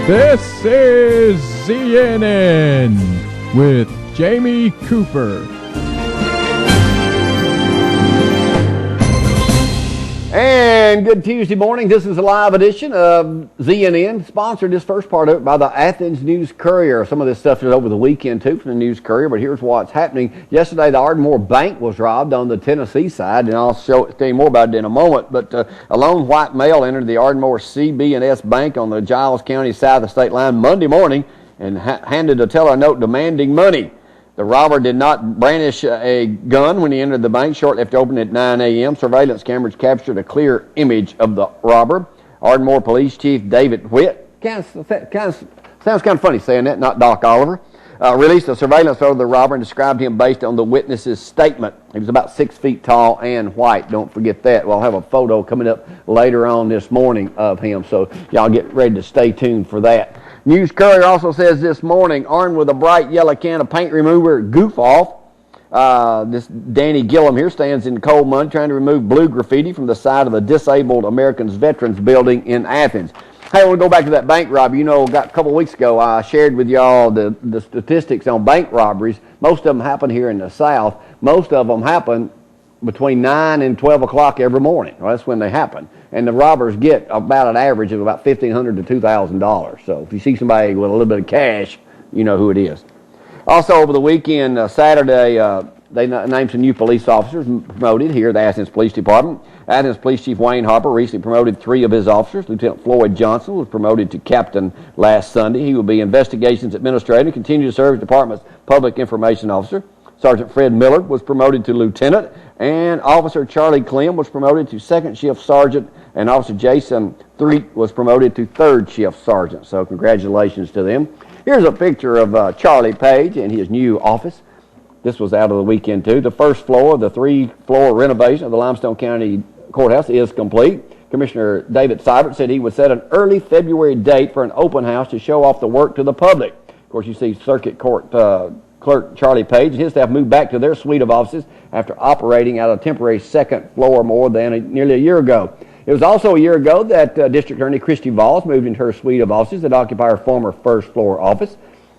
This is ZNN with Jamie Cooper. And good Tuesday morning. This is a live edition of ZNN, sponsored this first part of it by the Athens News-Courier. Some of this stuff is over the weekend, too, from the News-Courier, but here's what's happening. Yesterday, the Ardmore Bank was robbed on the Tennessee side, and I'll tell you more about it in a moment. But a lone white male entered the Ardmore CB&S Bank on the Giles County side of the state line Monday morning and handed a teller note demanding money. The robber did not brandish a gun when he entered the bank shortly after opening at 9 a.m. Surveillance cameras captured a clear image of the robber. Ardmore Police Chief David Whitt, sounds kind of funny saying that, not Doc Oliver, released a surveillance photo of the robber and described him based on the witness's statement. He was about 6 feet tall and white. Don't forget that. We'll have a photo coming up later on this morning of him, so y'all get ready to stay tuned for that. News-Courier also says this morning, armed with a bright yellow can of paint remover, goof off. This Danny Gillum here stands in cold mud trying to remove blue graffiti from the side of the Disabled Americans Veterans Building in Athens. Hey, I want to go back to that bank robbery. You know, a couple of weeks ago, I shared with y'all the statistics on bank robberies. Most of them happen here in the South. Most of them happen between 9 and 12 o'clock every morning. Well, that's when they happen. And the robbers get about an average of about $1,500 to $2,000. So if you see somebody with a little bit of cash, you know who it is. Also, over the weekend, Saturday, they named some new police officers promoted here at the Athens Police Department. Athens Police Chief Wayne Harper recently promoted 3 of his officers. Lieutenant Floyd Johnson was promoted to captain last Sunday. He will be investigations administrator and continue to serve as department's public information officer. Sergeant Fred Miller was promoted to lieutenant, and Officer Charlie Clem was promoted to second shift sergeant, and Officer Jason Threet was promoted to third shift sergeant. So congratulations to them. Here's a picture of Charlie Page in his new office. This was out of the weekend, too. The first floor of the 3-floor renovation of the Limestone County Courthouse is complete. Commissioner David Seibert said he would set an early February date for an open house to show off the work to the public. Of course, you see Circuit Court Clerk Charlie Page and his staff moved back to their suite of offices after operating out of a temporary second floor more than nearly a year ago. It was also a year ago that District Attorney Christy Valls moved into her suite of offices that occupy her former first floor office.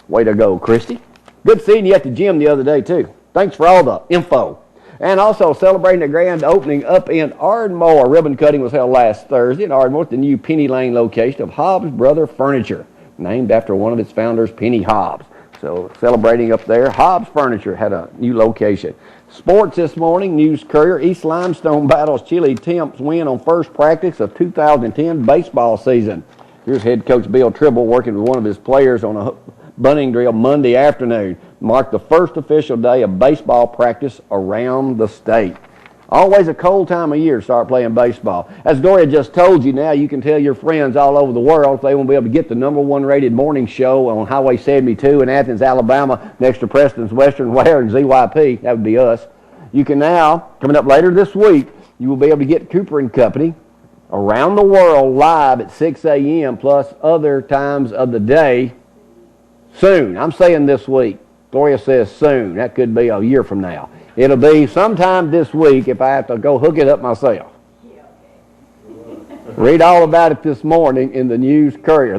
Way to go, Christy. Good seeing you at the gym the other day, too. Thanks for all the info. And also celebrating the grand opening up in Ardmore. A ribbon cutting was held last Thursday in Ardmore at the new Penny Lane location of Hobbs Brother Furniture, named after one of its founders, Penny Hobbs. So celebrating up there, Hobbs Furniture had a new location. Sports this morning, News-Courier. East Limestone battles Chili Temps win on first practice of 2010 baseball season. Here's head coach Bill Tribble working with one of his players on a bunting drill Monday afternoon. Marked the first official day of baseball practice around the state. Always a cold time of year to start playing baseball. As Gloria just told you, now you can tell your friends all over the world if they won't be able to get the #1 rated morning show on Highway 72 in Athens, Alabama, next to Preston's Western Wear and ZYP. That would be us. You can now, coming up later this week, you will be able to get Cooper and Company around the world live at 6 a.m. plus other times of the day soon. I'm saying this week. Gloria says soon. That could be a year from now. It'll be sometime this week if I have to go hook it up myself. Read all about it this morning in the News-Courier.